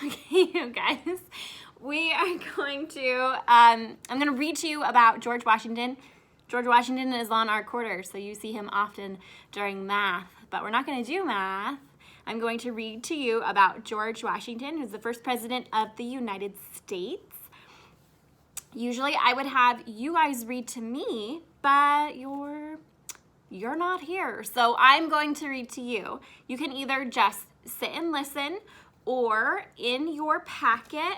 Okay, you guys, we are going to, I'm going to read to you about George Washington. George Washington is on our quarter, so you see him often during math, but we're not going to do math. I'm going to read to you about George Washington, who's the first president of the United States. Usually I would have you guys read to me, but you're not here, so I'm going to read to you. You can either just sit and listen, or in your packet,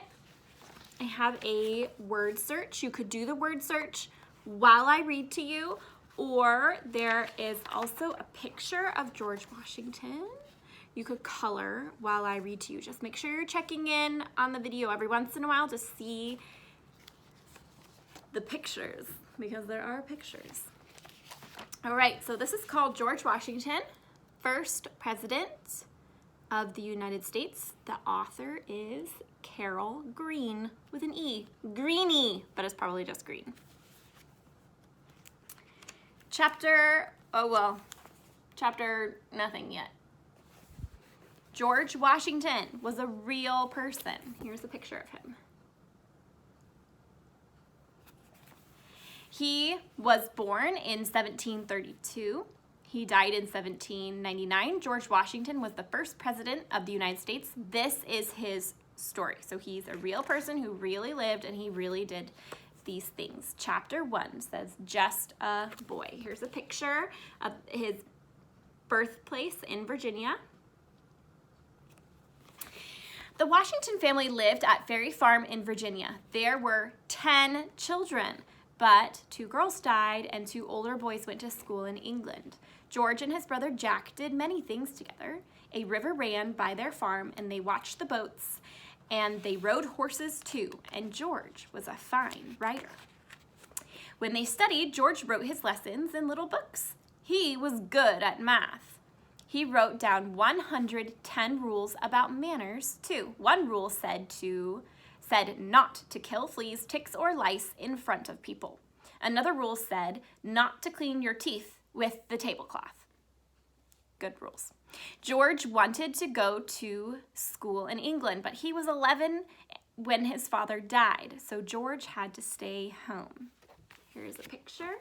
I have a word search. You could do the word search while I read to you, or there is also a picture of George Washington. You could color while I read to you. Just make sure you're checking in on the video every once in a while to see the pictures, because there are pictures. All right, so this is called George Washington, first president of the United States. The author is Carol Green with an E, Greenie, but it's probably just green. Chapter nothing yet. George Washington was a real person. Here's a picture of him. He was born in 1732. He died in 1799. George Washington was the first president of the United States. This is his story. So he's a real person who really lived, and he really did these things. Chapter 1 says, just a boy. Here's a picture of his birthplace in Virginia. The Washington family lived at Ferry Farm in Virginia. There were 10 children, but 2 girls died and 2 older boys went to school in England. George and his brother Jack did many things together. A river ran by their farm, and they watched the boats, and they rode horses too, and George was a fine rider. When they studied, George wrote his lessons in little books. He was good at math. He wrote down 110 rules about manners too. One rule said not to kill fleas, ticks, or lice in front of people. Another rule said not to clean your teeth with the tablecloth. Good rules. George wanted to go to school in England, but he was 11 when his father died, so George had to stay home. Here's a picture.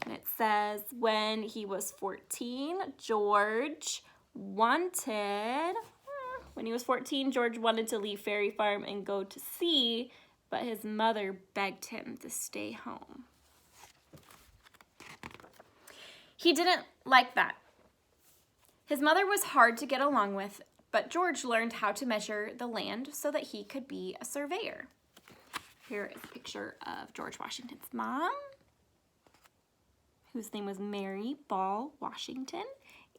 And it says when he was 14, George wanted to leave Ferry Farm and go to sea, but his mother begged him to stay home. He didn't like that. His mother was hard to get along with, but George learned how to measure the land so that he could be a surveyor. Here is a picture of George Washington's mom, whose name was Mary Ball Washington,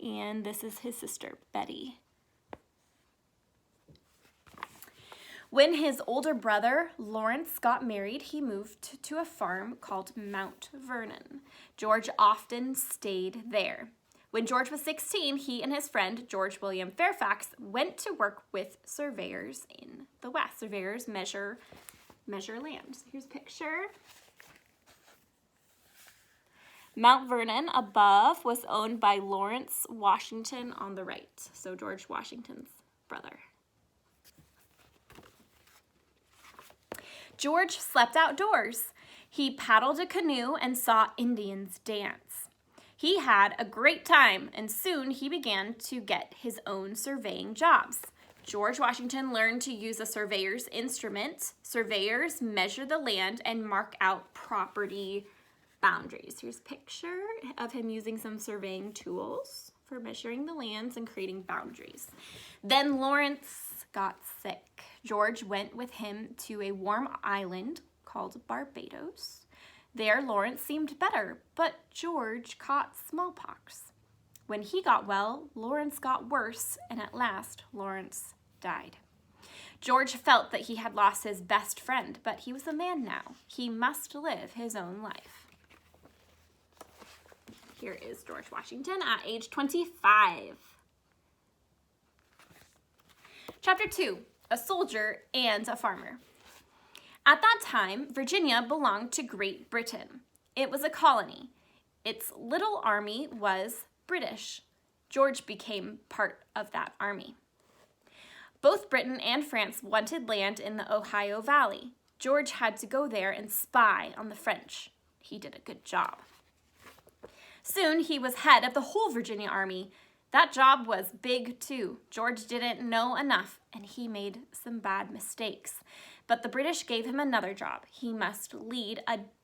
and this is his sister, Betty. When his older brother, Lawrence, got married, he moved to a farm called Mount Vernon. George often stayed there. When George was 16, he and his friend, George William Fairfax, went to work with surveyors in the West. Surveyors measure land. Here's a picture. Mount Vernon above was owned by Lawrence Washington on the right, so George Washington's brother. George slept outdoors. He paddled a canoe and saw Indians dance. He had a great time, and soon he began to get his own surveying jobs. George Washington learned to use a surveyor's instrument. Surveyors measure the land and mark out property boundaries. Here's a picture of him using some surveying tools for measuring the lands and creating boundaries. Then Lawrence got sick. George went with him to a warm island called Barbados. There, Lawrence seemed better, but George caught smallpox. When he got well, Lawrence got worse, and at last, Lawrence died. George felt that he had lost his best friend, but he was a man now. He must live his own life. Here is George Washington at age 25. Chapter 2, a soldier and a farmer. At that time, Virginia belonged to Great Britain. It was a colony. Its little army was British. George became part of that army. Both Britain and France wanted land in the Ohio Valley. George had to go there and spy on the French. He did a good job. Soon he was head of the whole Virginia army. That job was big too. George didn't know enough, and he made some bad mistakes. But the British gave him another job. He must lead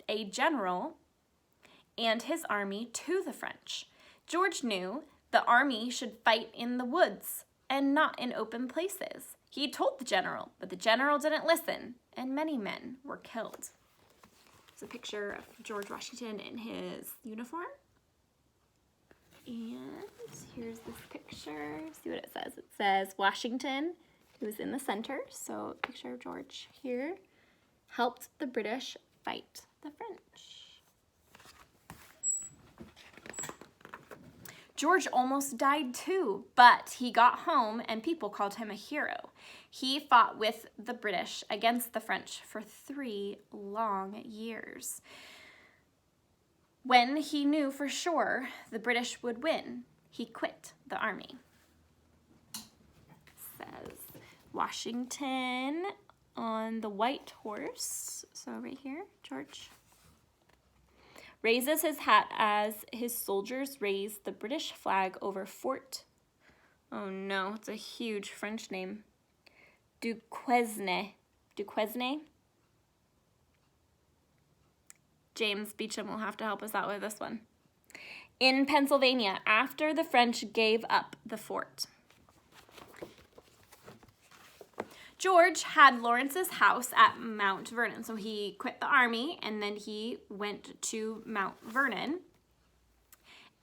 a general and his army to the French. George knew the army should fight in the woods and not in open places. He told the general, but the general didn't listen, and many men were killed. It's a picture of George Washington in his uniform. And here's this picture. See what it says. It says Washington, who's in the center. So a picture of George here, helped the British fight the French. George almost died too, but he got home and people called him a hero. He fought with the British against the French for 3 long years. When he knew for sure the British would win, he quit the army. It says Washington on the white horse. So right here, George raises his hat as his soldiers raise the British flag over Fort. Oh no, it's a huge French name. Duquesne. Duquesne? James Beecham will have to help us out with this one. In Pennsylvania, after the French gave up the fort. George had Lawrence's house at Mount Vernon. So he quit the army and then he went to Mount Vernon.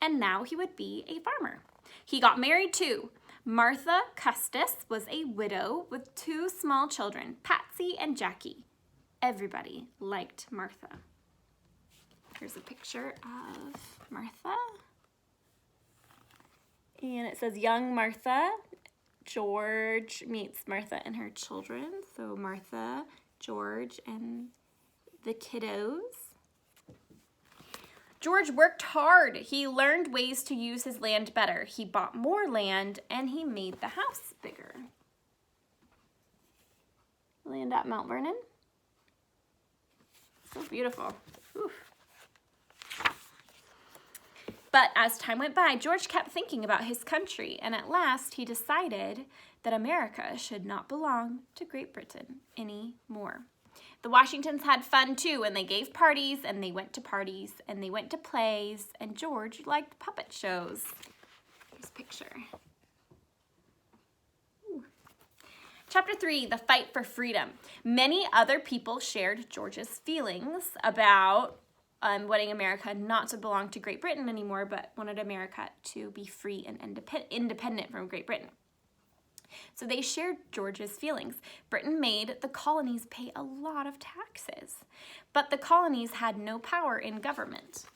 And now he would be a farmer. He got married too. Martha Custis was a widow with 2 small children, Patsy and Jackie. Everybody liked Martha. Here's a picture of Martha. And it says young Martha. George meets Martha and her children. So Martha, George, and the kiddos. George worked hard. He learned ways to use his land better. He bought more land and he made the house bigger. Land at Mount Vernon. So beautiful. Oof. But as time went by, George kept thinking about his country, and at last he decided that America should not belong to Great Britain anymore. The Washingtons had fun too, and they gave parties, and they went to parties, and they went to plays, and George liked puppet shows. Here's a picture. Ooh. Chapter 3, The Fight for Freedom. Many other people shared George's feelings about wanting America not to belong to Great Britain anymore, but wanted America to be free and independent from Great Britain. So they shared George's feelings. Britain made the colonies pay a lot of taxes, but the colonies had no power in government.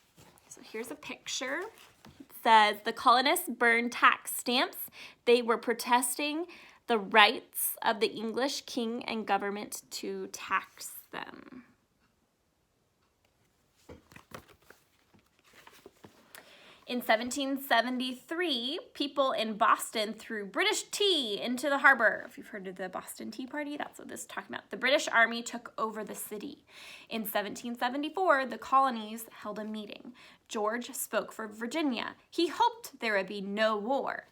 So here's a picture. It says the colonists burned tax stamps. They were protesting the rights of the English king and government to tax them. In 1773, people in Boston threw British tea into the harbor. If you've heard of the Boston Tea Party, that's what this is talking about. The British Army took over the city. In 1774, the colonies held a meeting. George spoke for Virginia. He hoped there would be no war,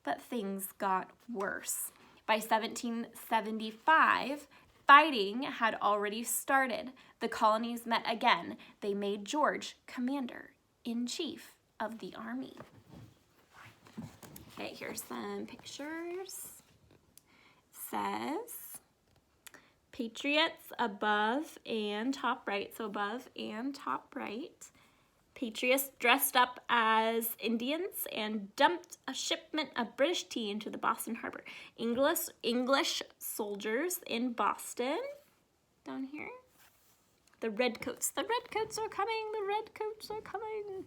but things got worse. By 1775, fighting had already started. The colonies met again. They made George commander-in-chief of the army. Okay, here's some pictures. It says Patriots above and top right, so above and top right. Patriots dressed up as Indians and dumped a shipment of British tea into the Boston harbor. English soldiers in Boston, down here. The redcoats are coming, the redcoats are coming.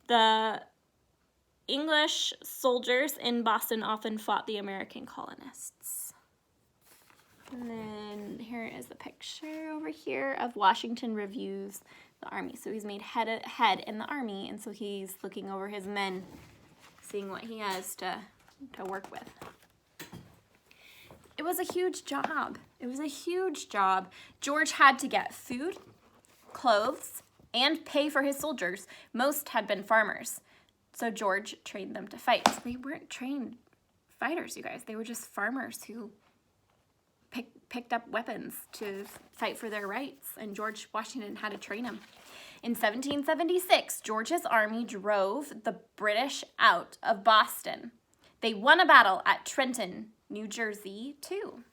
The English soldiers in Boston often fought the American colonists. And then here is a picture over here of Washington reviews the army. So he's made head in the army, and so he's looking over his men, seeing what he has to work with. It was a huge job. It was a huge job. George had to get food, clothes, and pay for his soldiers. Most had been farmers. So George trained them to fight. They weren't trained fighters, you guys. They were just farmers who picked up weapons to fight for their rights, and George Washington had to train them. In 1776, George's army drove the British out of Boston. They won a battle at Trenton, New Jersey, too.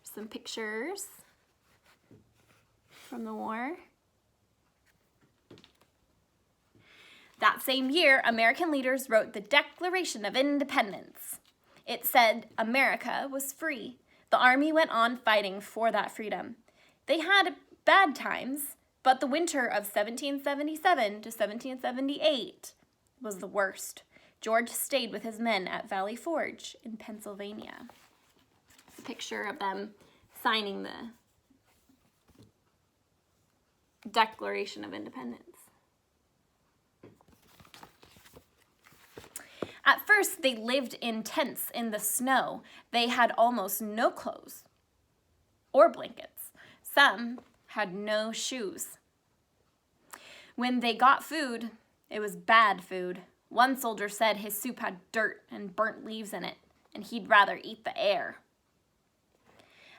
Some pictures from the war. That same year, American leaders wrote the Declaration of Independence. It said America was free. The army went on fighting for that freedom. They had bad times, but the winter of 1777 to 1778 was the worst. George stayed with his men at Valley Forge in Pennsylvania. A picture of them signing the Declaration of Independence. At first, they lived in tents in the snow. They had almost no clothes or blankets. Some had no shoes. When they got food, it was bad food. One soldier said his soup had dirt and burnt leaves in it, and he'd rather eat the air.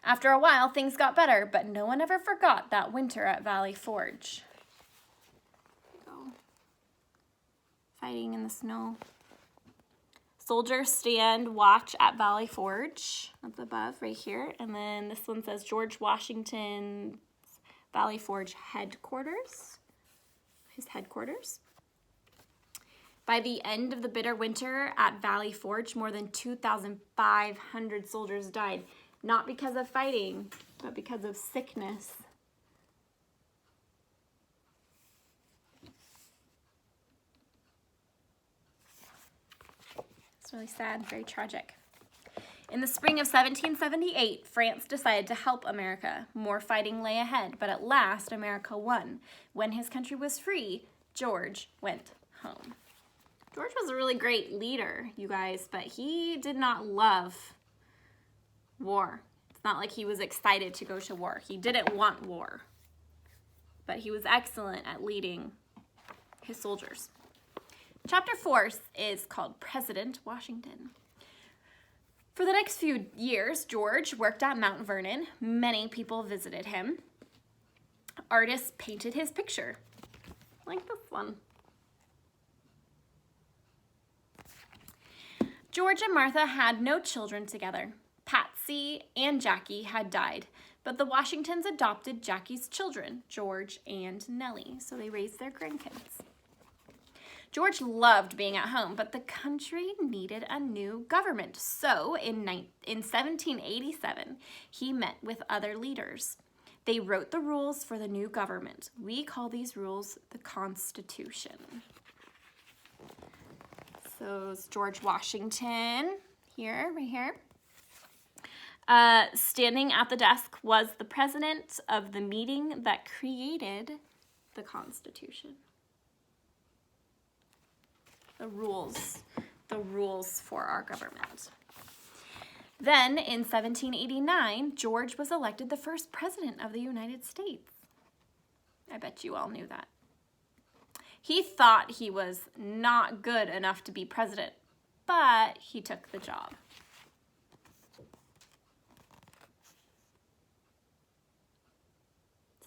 After a while, things got better, but no one ever forgot that winter at Valley Forge. Fighting in the snow. Soldiers stand watch at Valley Forge. That's above right here. And then this one says George Washington's Valley Forge headquarters. His headquarters. By the end of the bitter winter at Valley Forge, more than 2,500 soldiers died. Not because of fighting, but because of sickness. It's really sad, very tragic. In the spring of 1778, France decided to help America. More fighting lay ahead, but at last America won. When his country was free, George went home. George was a really great leader, you guys, but he did not love war. It's not like he was excited to go to war. He didn't want war, but he was excellent at leading his soldiers. Chapter 4 is called President Washington. For the next few years, George worked at Mount Vernon. Many people visited him. Artists painted his picture, like this one. George and Martha had no children together. Patsy and Jackie had died, but the Washingtons adopted Jackie's children, George and Nellie, so they raised their grandkids. George loved being at home, but the country needed a new government. So in 1787, he met with other leaders. They wrote the rules for the new government. We call these rules the Constitution. So it's George Washington here, right here. Standing at the desk was the president of the meeting that created the Constitution. The rules for our government. Then in 1789, George was elected the first president of the United States. I bet you all knew that. He thought he was not good enough to be president, but he took the job.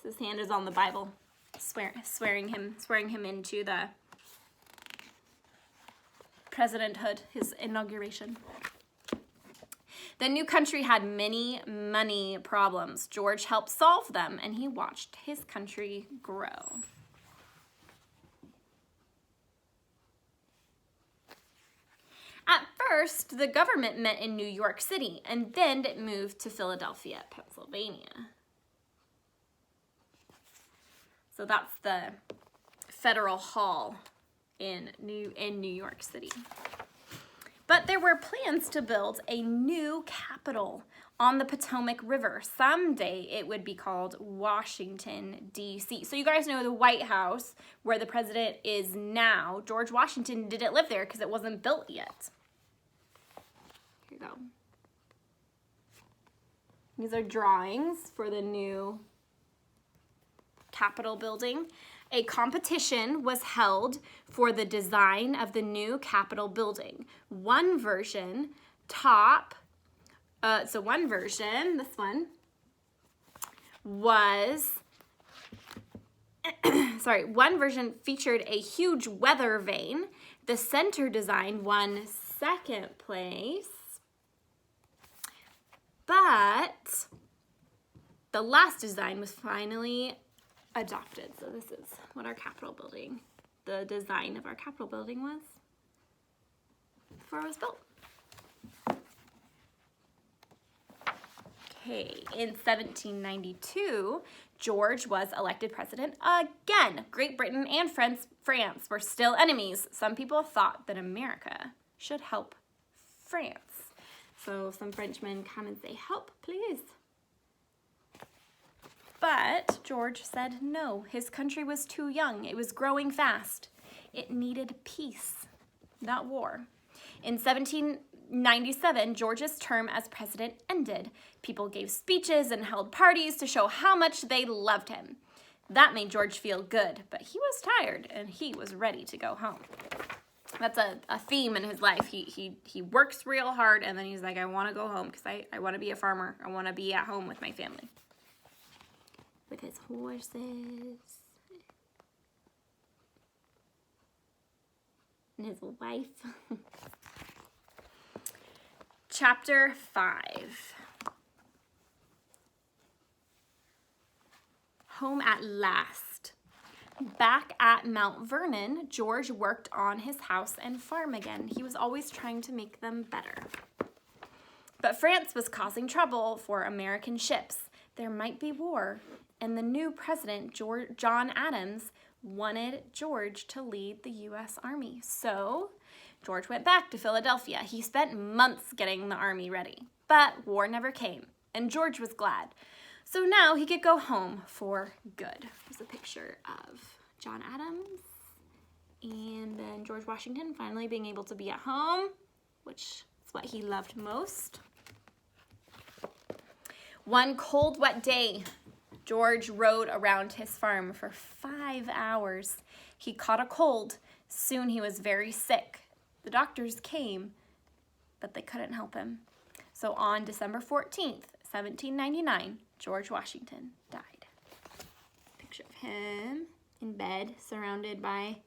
His hand is on the Bible, swearing him into the presidenthood, his inauguration. The new country had many money problems. George helped solve them, and he watched his country grow. At first, the government met in New York City, and then it moved to Philadelphia, Pennsylvania. So that's the Federal Hall in New York City. But there were plans to build a new capital on the Potomac River. Someday it would be called Washington, D.C. So you guys know the White House, where the president is now. George Washington didn't live there because it wasn't built yet. Here you go. These are drawings for the new Capitol building. A competition was held for the design of the new Capitol building. One version, this one, was, one version featured a huge weather vane. The center design won second place, but the last design was finally adopted. So this is what our Capitol building, the design of our Capitol building was before it was built. Okay, in 1792, George was elected president again. Great Britain and France were still enemies. Some people thought that America should help France. So some Frenchmen come and say, help, please. But George said no. His country was too young. It was growing fast. It needed peace, not war. In 1797, George's term as president ended. People gave speeches and held parties to show how much they loved him. That made George feel good, but he was tired and he was ready to go home. That's a theme in his life. He works real hard and then he's like, I want to go home because I want to be a farmer. I want to be at home with my family. With his horses and his wife. Chapter 5. Home at last. Back at Mount Vernon, George worked on his house and farm again. He was always trying to make them better. But France was causing trouble for American ships. There might be war, and the new president, John Adams, wanted George to lead the U.S. Army. So George went back to Philadelphia. He spent months getting the army ready, but war never came, and George was glad. So now he could go home for good. Here's a picture of John Adams and then George Washington finally being able to be at home, which is what he loved most. One cold, wet day, George rode around his farm for 5 hours. He caught a cold. Soon he was very sick. The doctors came, but they couldn't help him. So on December 14th, 1799, George Washington died. Picture of him in bed, surrounded by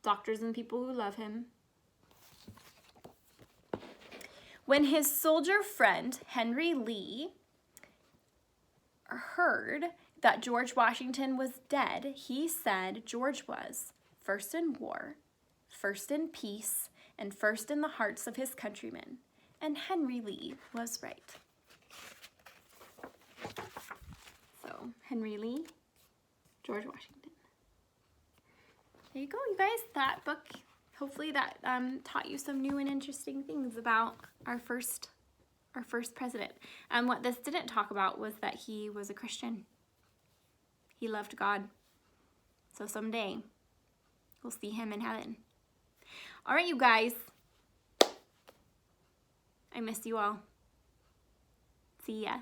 doctors and people who love him. When his soldier friend, Henry Lee, heard that George Washington was dead, he said George was first in war, first in peace, and first in the hearts of his countrymen. And Henry Lee was right. So, Henry Lee, George Washington. There you go, you guys. That book, hopefully that taught you some new and interesting things about our first president. And what this didn't talk about was that he was a Christian. He loved God. So someday, we'll see him in heaven. All right, you guys. I miss you all. See ya.